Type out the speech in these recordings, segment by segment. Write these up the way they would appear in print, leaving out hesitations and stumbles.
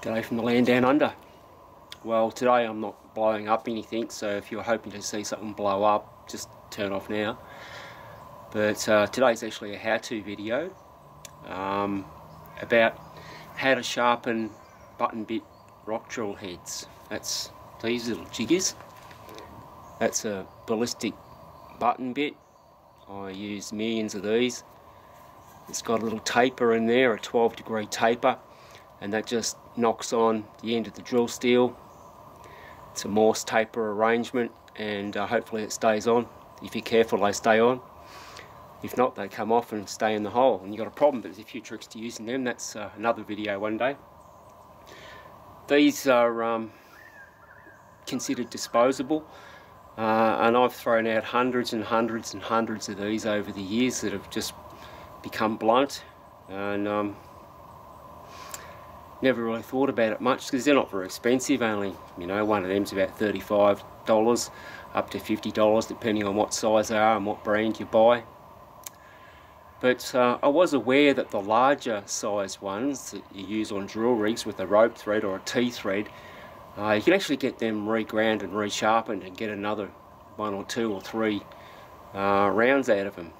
G'day from the land down under. Well, today I'm not blowing up anything, so if you're hoping to see something blow up, just turn off now. But today's actually a how-to video about how to sharpen button bit rock drill heads. That's these little jiggers. That's a ballistic button bit. I use millions of these. It's got a little taper in there, a 12-degree taper, and that just knocks on the end of the drill steel. It's a Morse taper arrangement, and hopefully it stays on. If you're careful, they stay on. If not, they come off and stay in the hole, and you've got a problem. But there's a few tricks to using them. That's another video one day. These are considered disposable, and I've thrown out hundreds and hundreds and hundreds of these over the years that have just become blunt, and never really thought about it much because they're not very expensive. Only, you know, one of them's about $35 up to $50 depending on what size they are and what brand you buy. But I was aware that the larger size ones that you use on drill rigs with a rope thread or a T-thread, you can actually get them reground and resharpened and get another 1 or 2 or 3 rounds out of them.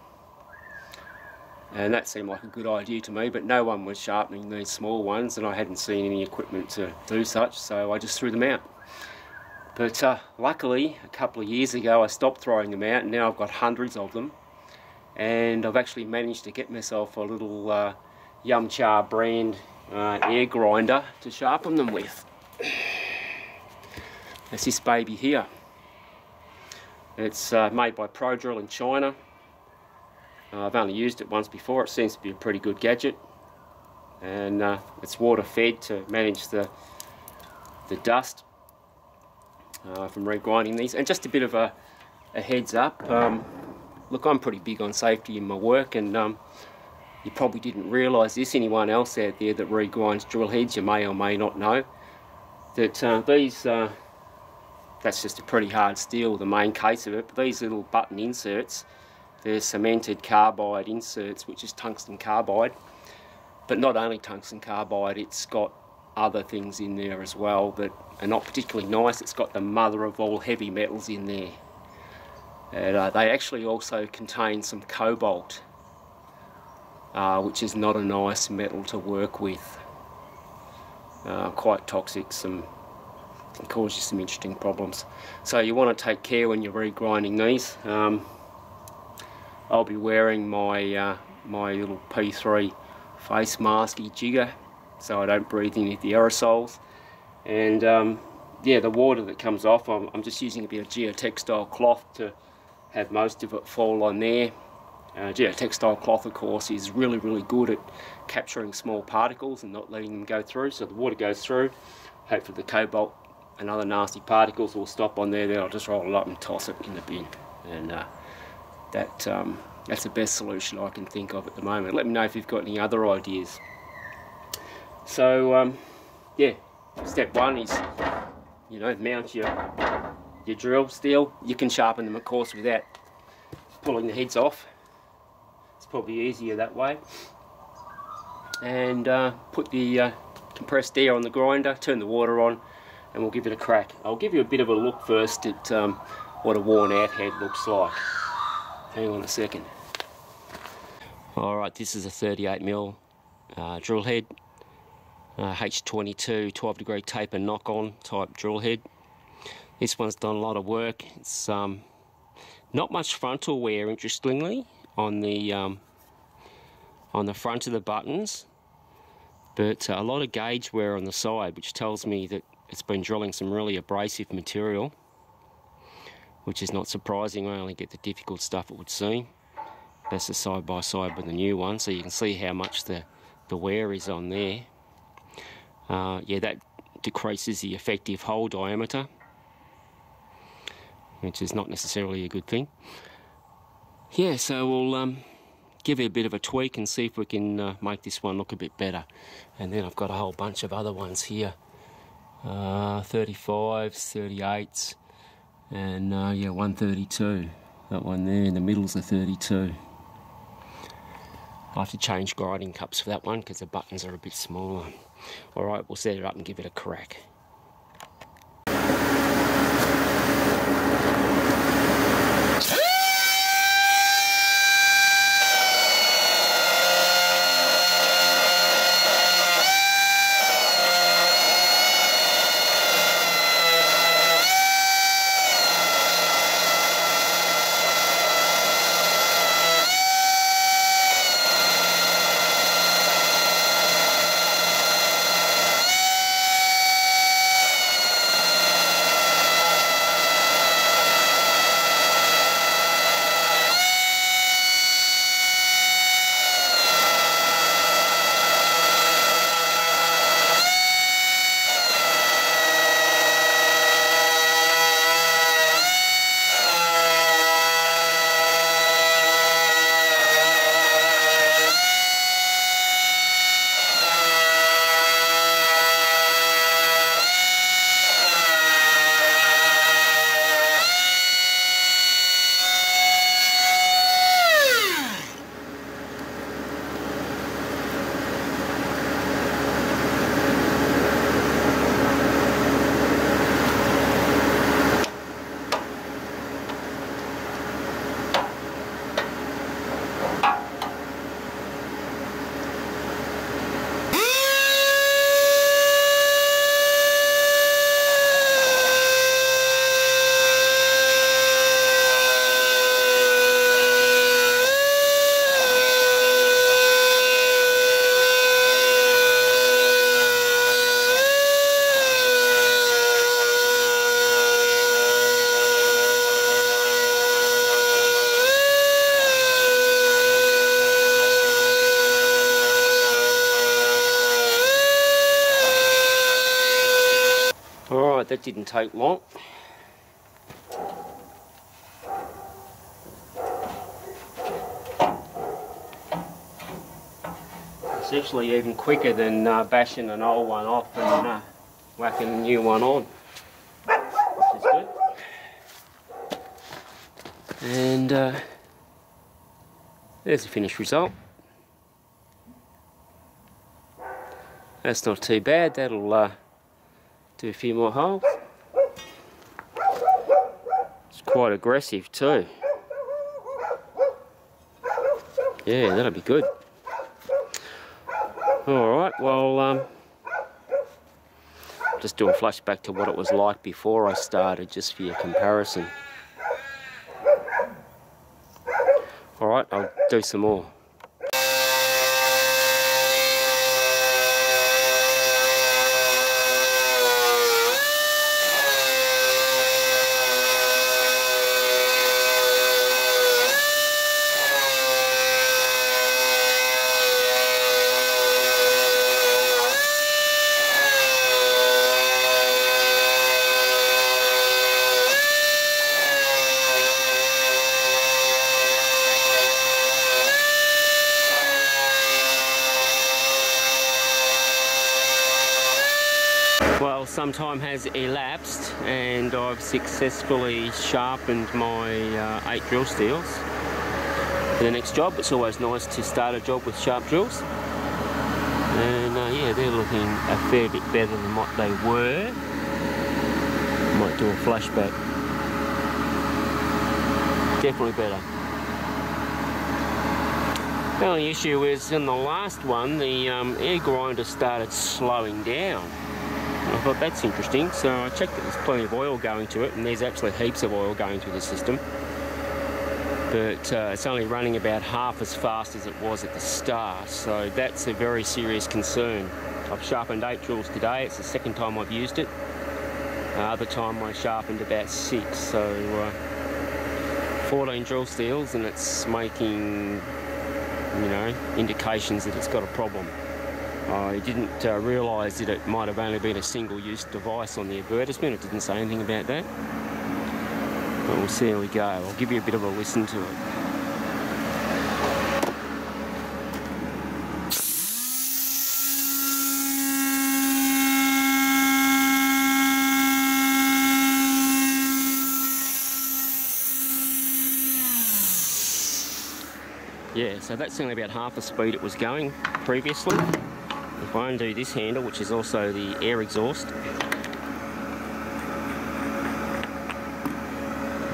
And that seemed like a good idea to me, but no one was sharpening these small ones, and I hadn't seen any equipment to do such, so I just threw them out. But luckily, a couple of years ago I stopped throwing them out, and now I've got hundreds of them. And I've actually managed to get myself a little Yum-Cha brand air grinder to sharpen them with. That's this baby here. It's made by Pro Drill in China. I've only used it once before. It seems to be a pretty good gadget, and it's water fed to manage the dust from regrinding these. And just a bit of a heads up, look, I'm pretty big on safety in my work, and you probably didn't realise this. Anyone else out there that regrinds drill heads, you may or may not know that these that's just a pretty hard steel, the main case of it, but these little button inserts, they're cemented carbide inserts, which is tungsten carbide. But not only tungsten carbide, it's got other things in there as well that are not particularly nice. It's got the mother of all heavy metals in there. And they actually also contain some cobalt, which is not a nice metal to work with. Quite toxic, can cause you some interesting problems. So you want to take care when you're regrinding these. I'll be wearing my my little P3 face masky jigger so I don't breathe any of the aerosols. And yeah, the water that comes off, I'm just using a bit of geotextile cloth to have most of it fall on there. Geotextile cloth, of course, is really good at capturing small particles and not letting them go through. So the water goes through, hopefully the cobalt and other nasty particles will stop on there. Then I'll just roll it up and toss it in the bin. And that's the best solution I can think of at the moment. Let me know if you've got any other ideas. So yeah, step one is, you know, mount your drill steel. You can sharpen them, of course, without pulling the heads off. It's probably easier that way. And put the compressed air on the grinder, turn the water on, and we'll give it a crack. I'll give you a bit of a look first at what a worn out head looks like. Hang on a second. Alright, this is a 38mm drill head. H22 12-degree taper knock-on type drill head. This one's done a lot of work. It's not much frontal wear, interestingly, on the front of the buttons, but a lot of gauge wear on the side, which tells me that it's been drilling some really abrasive material, which is not surprising. I only get the difficult stuff, it would seem. That's a side by side with the new one, so you can see how much the wear is on there. Yeah, that decreases the effective hole diameter, which is not necessarily a good thing. Yeah, so we'll give it a bit of a tweak and see if we can make this one look a bit better. And then I've got a whole bunch of other ones here, 35s, 38s, and yeah, 132. That one there in the middle's a 32. I'll have to change grinding cups for that one because the buttons are a bit smaller. Alright, we'll set it up and give it a crack. Alright, that didn't take long. It's actually even quicker than bashing an old one off and whacking a new one on, which is good. And there's the finished result. That's not too bad. That'll do a few more holes. It's quite aggressive too. Yeah, that'll be good. Alright, well, just do a flashback to what it was like before I started, just for your comparison. Alright, I'll do some more. Well, some time has elapsed and I've successfully sharpened my 8 drill steels for the next job. It's always nice to start a job with sharp drills. And yeah, they're looking a fair bit better than what they were. Might do a flashback. Definitely better. The only issue is in the last one, the air grinder started slowing down. I thought that's interesting, so I checked that there's plenty of oil going to it, and there's actually heaps of oil going through the system. But it's only running about half as fast as it was at the start, so that's a very serious concern. I've sharpened 8 drills today. It's the second time I've used it. Other time I sharpened about 6, so 14 drill steels, and it's making, you know, indications that it's got a problem. I didn't realise that it might have only been a single-use device on the advertisement. It didn't say anything about that. But we'll see how we go. I'll give you a bit of a listen to it. Yeah, so that's only about half the speed it was going previously. If I undo this handle, which is also the air exhaust,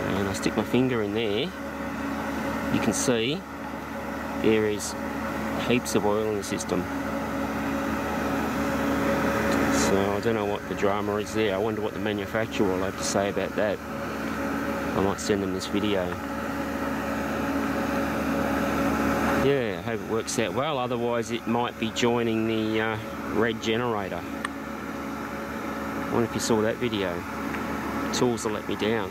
and I stick my finger in there, you can see there is heaps of oil in the system. So I don't know what the drama is there. I wonder what the manufacturer will have to say about that. I might send them this video. Yeah, I hope it works out well, otherwise it might be joining the red generator. I wonder if you saw that video. Tools that let me down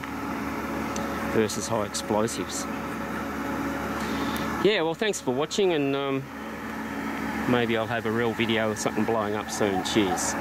versus high explosives. Yeah, well, thanks for watching, and maybe I'll have a real video of something blowing up soon. Cheers.